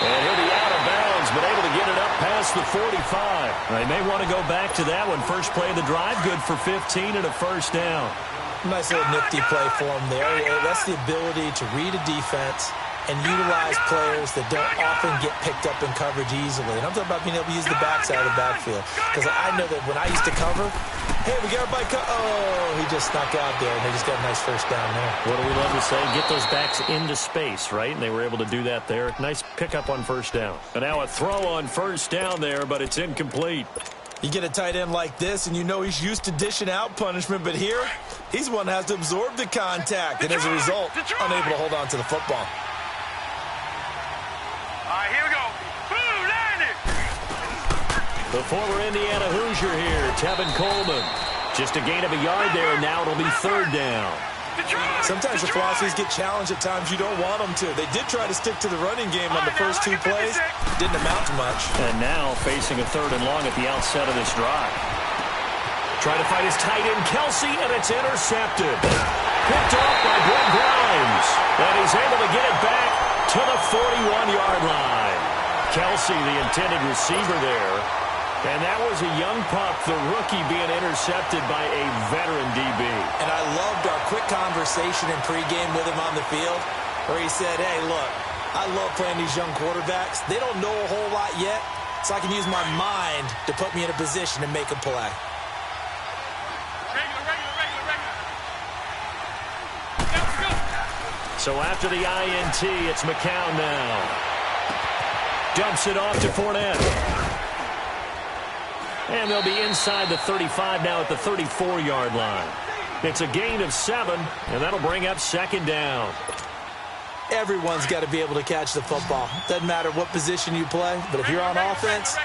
And he'll be out of bounds, but able to get it up past the 45. They may want to go back to that one. First play of the drive, good for 15 and a 1st down. Nice little nifty play for him there. That's the ability to read a defense and utilize players that don't often get picked up in coverage easily. And I'm talking about being able to use the backside of the backfield. Because I know that when I used to cover, hey, we got everybody he just snuck out there, and they just got a nice 1st down there. What do we love to say? Get those backs into space, right? And they were able to do that there. Nice pickup on 1st down. And now a throw on 1st down there, but it's incomplete. You get a tight end like this, and you know he's used to dishing out punishment, but here, he's one that has to absorb the contact, and as a result, unable to hold on to the football. The former Indiana Hoosier here, Tevin Coleman. Just a gain of a yard there, and now it'll be third down. Sometimes your philosophies get challenged at times you don't want them to. They did try to stick to the running game on the first 2 plays. Didn't amount to much. And now facing a third and long at the outset of this drive. Trying to find his tight end, Kelsey, and it's intercepted. Picked off by Brent Grimes. And he's able to get it back to the 41-yard line. Kelsey, the intended receiver there. And that was a young pup, the rookie, being intercepted by a veteran DB. And I loved our quick conversation in pregame with him on the field where he said, hey, look, I love playing these young quarterbacks. They don't know a whole lot yet, so I can use my mind to put me in a position to make a play. So after the INT, it's McCown now. Dumps it off to Fournette. And they'll be inside the 35 now at the 34-yard line. It's a gain of 7, and that'll bring up second down. Everyone's got to be able to catch the football. Doesn't matter what position you play, but if you're on offense,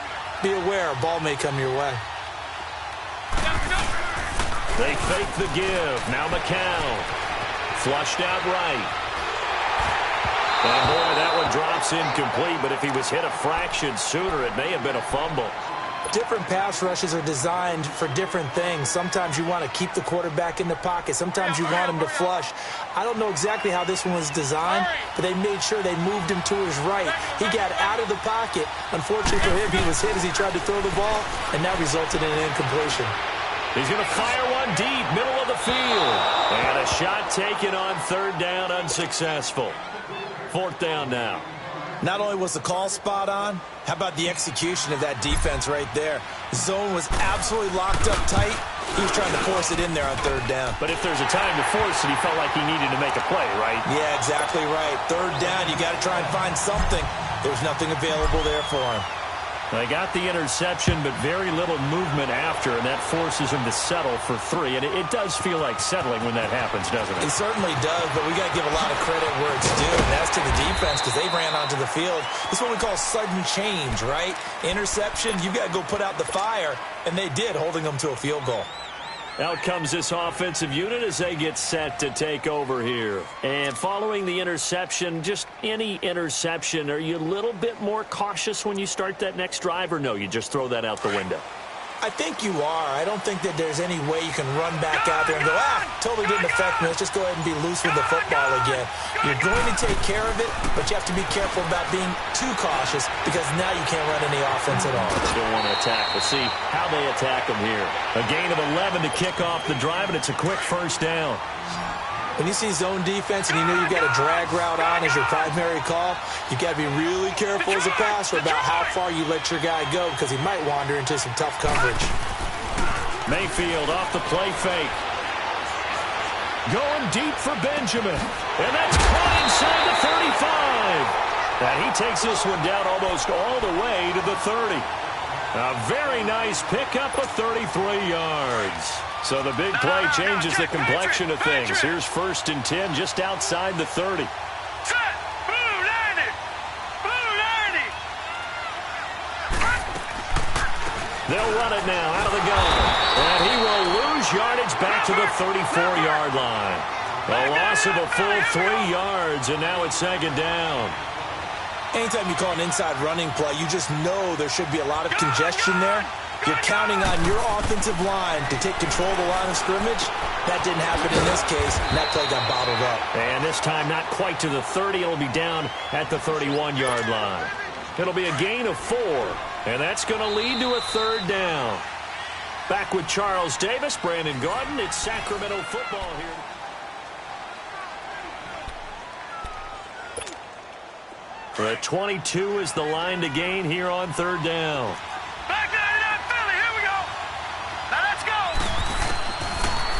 be aware a ball may come your way. They fake the give. Now McCown. Flushed out right. And boy, that one drops incomplete, but if he was hit a fraction sooner, it may have been a fumble. Different pass rushes are designed for different things. Sometimes you want to keep the quarterback in the pocket. Sometimes you want him to flush. I don't know exactly how this one was designed, but they made sure they moved him to his right. He got out of the pocket. Unfortunately for him, he was hit as he tried to throw the ball, and that resulted in an incompletion. He's going to fire one deep, middle of the field. And a shot taken on third down, unsuccessful. Fourth down now. Not only was the call spot on, how about the execution of that defense right there? The zone was absolutely locked up tight. He was trying to force it in there on third down. But if there's a time to force it, he felt like he needed to make a play, right? Yeah, exactly right. Third down, you got to try and find something. There's nothing available there for him. They got the interception, but very little movement after, and that forces him to settle for 3. And it does feel like settling when that happens, doesn't it? It certainly does, but we got to give a lot of credit where it's due, and that's to the defense because they ran onto the field. This is what we call sudden change, right? Interception, you've got to go put out the fire, and they did, holding them to a field goal. Out comes this offensive unit as they get set to take over here. And following the interception, just any interception, are you a little bit more cautious when you start that next drive, or no, you just throw that out the window? I think you are. I don't think that there's any way you can run back out there and go, totally didn't affect me. Let's just go ahead and be loose with the football again. You're going to take care of it, but you have to be careful about being too cautious because now you can't run any offense at all. Still want to attack. We'll see how they attack them here. A gain of 11 to kick off the drive, and it's a quick first down. When you see zone defense and you know you've got a drag route on as your primary call, you've got to be really careful as a passer about how far you let your guy go because he might wander into some tough coverage. Mayfield off the play fake. Going deep for Benjamin. And that's caught inside the 35. And he takes this one down almost all the way to the 30. A very nice pickup of 33 yards. So the big play changes the complexion of things. Here's 1st and 10 just outside the 30. They'll run it now out of the gun. And he will lose yardage back to the 34-yard line. A loss of a full 3 yards, and now it's second down. Anytime you call an inside running play, you just know there should be a lot of congestion there. You're counting on your offensive line to take control of the line of scrimmage. That didn't happen in this case, and that play got bottled up. And this time not quite to the 30. It'll be down at the 31-yard line. It'll be a gain of 4, and that's going to lead to a third down. Back with Charles Davis, Brandon Gaudin. It's Sacramento football here. The 22 is the line to gain here on third down.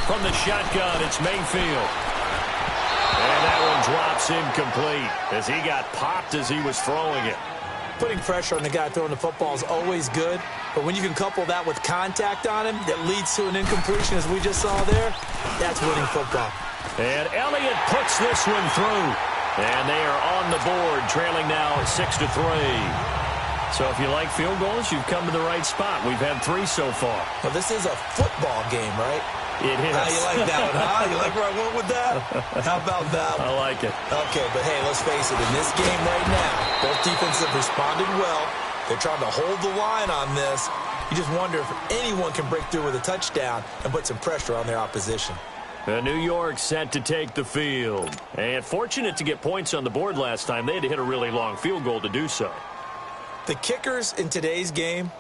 From the shotgun, it's Mayfield. And that one drops incomplete as he got popped as he was throwing it. Putting pressure on the guy throwing the football is always good, but when you can couple that with contact on him that leads to an incompletion, as we just saw there, that's winning football. And Elliott puts this one through. And they are on the board, trailing now 6-3. So if you like field goals, you've come to the right spot. We've had 3 so far. Well, this is a football game, right? It is. How you like that one, huh? You like where I went with that? How about that one? I like it. Okay, but hey, let's face it. In this game right now, both defenses have responded well. They're trying to hold the line on this. You just wonder if anyone can break through with a touchdown and put some pressure on their opposition. New York set to take the field. And fortunate to get points on the board last time. They had to hit a really long field goal to do so. The kickers in today's game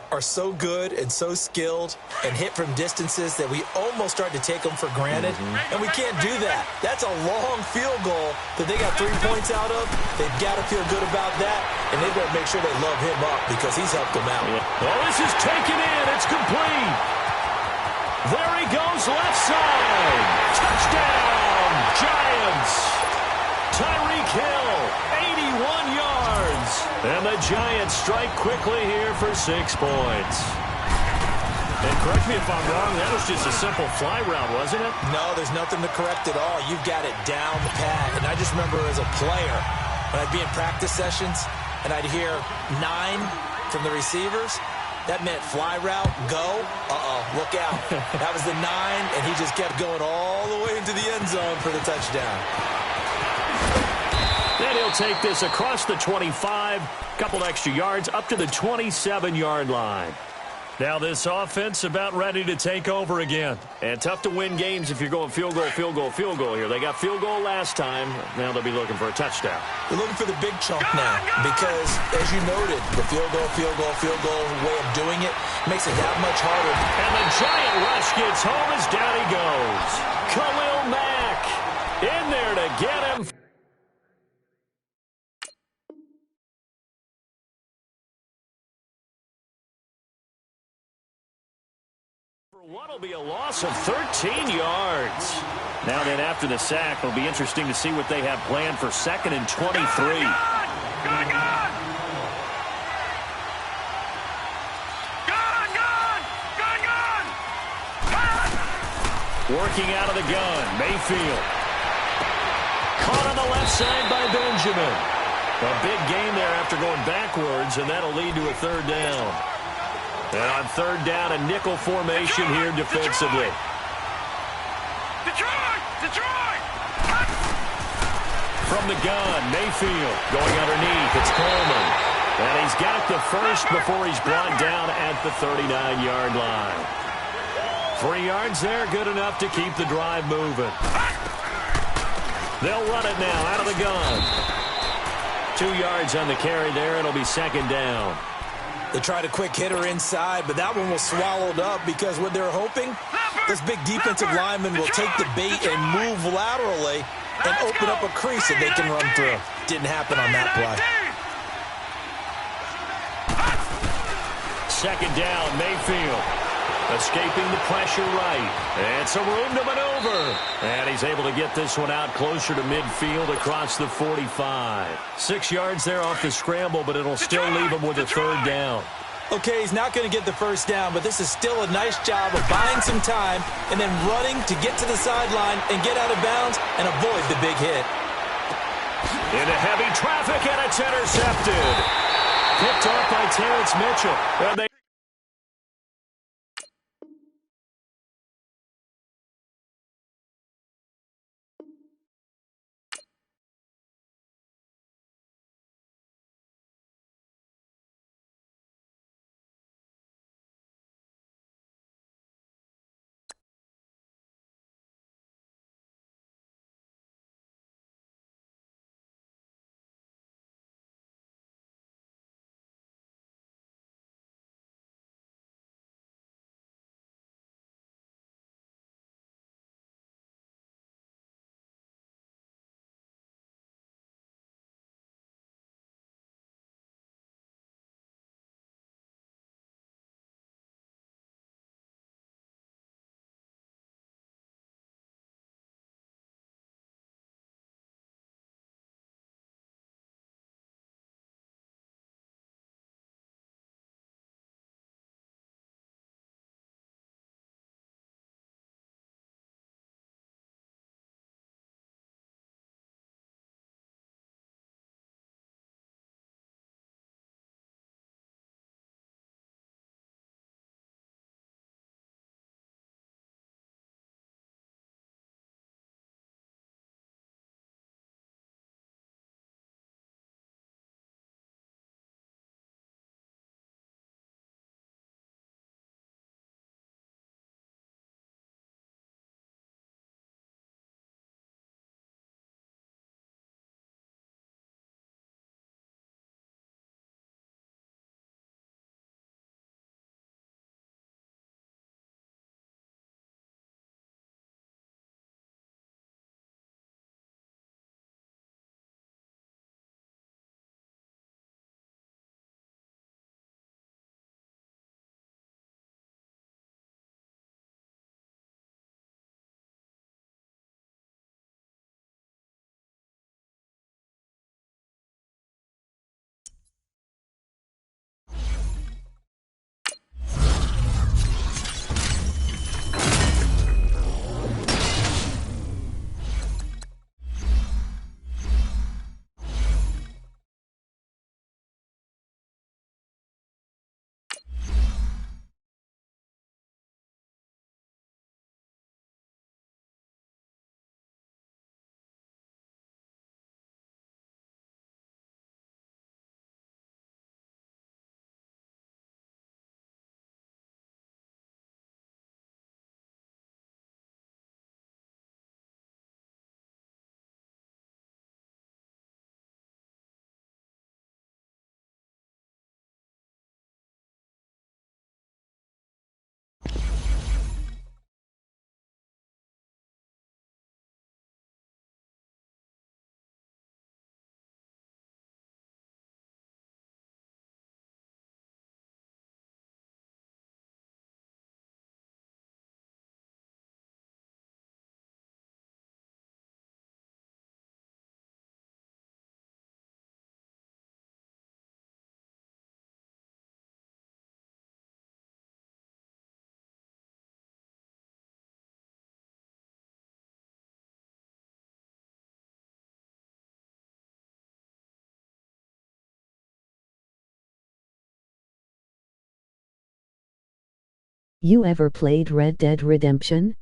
are so good and so skilled and hit from distances that we almost start to take them for granted. And we can't do that. That's a long field goal that they got 3 points out of. They've got to feel good about that, and they've got to make sure they love him up because he's helped them out. Yeah. Oh, this is taken in. It's complete. There he goes, left side. Touchdown, Giants. Tyreek Hill, 81 yards. And the Giants strike quickly here for 6 points. And correct me if I'm wrong, that was just a simple fly route, wasn't it? No, there's nothing to correct at all. You've got it down the pat. And I just remember as a player, when I'd be in practice sessions and I'd hear 9 from the receivers, that meant fly route, go, look out. That was the 9, and he just kept going all the way into the end zone for the touchdown. Then he'll take this across the 25, couple extra yards, up to the 27-yard line. Now this offense about ready to take over again. And tough to win games if you're going field goal, field goal, field goal here. They got field goal last time. Now they'll be looking for a touchdown. They're looking for the big chunk now because, as you noted, the field goal way of doing it makes it that much harder. And the Giant rush gets home as down he goes. Khalil Mack in there to get him. What'll be a loss of 13 yards. Now then, after the sack, it'll be interesting to see what they have planned for 2nd and 23. Working out of the gun, Mayfield. Caught on the left side by Benjamin. A big gain there after going backwards, and that'll lead to a 3rd down. And on 3rd down, a nickel formation here defensively. Detroit! From the gun, Mayfield going underneath. It's Coleman. And he's got the first before he's brought down at the 39-yard line. 3 yards there, good enough to keep the drive moving. They'll run it now out of the gun. 2 yards on the carry there. It'll be 2nd down. They tried a quick hitter inside, but that one was swallowed up because what they're hoping, this big defensive lineman will take the bait and move laterally and open up a crease that they can run through. Didn't happen on that play. 2nd down, Mayfield. Escaping the pressure right. And some room to maneuver. And he's able to get this one out closer to midfield across the 45. 6 yards there off the scramble, but it'll still leave him with a 3rd down. Okay, he's not going to get the first down, but this is still a nice job of buying some time and then running to get to the sideline and get out of bounds and avoid the big hit. Into heavy traffic, and it's intercepted. Picked off by Terrence Mitchell. And they You ever played Red Dead Redemption?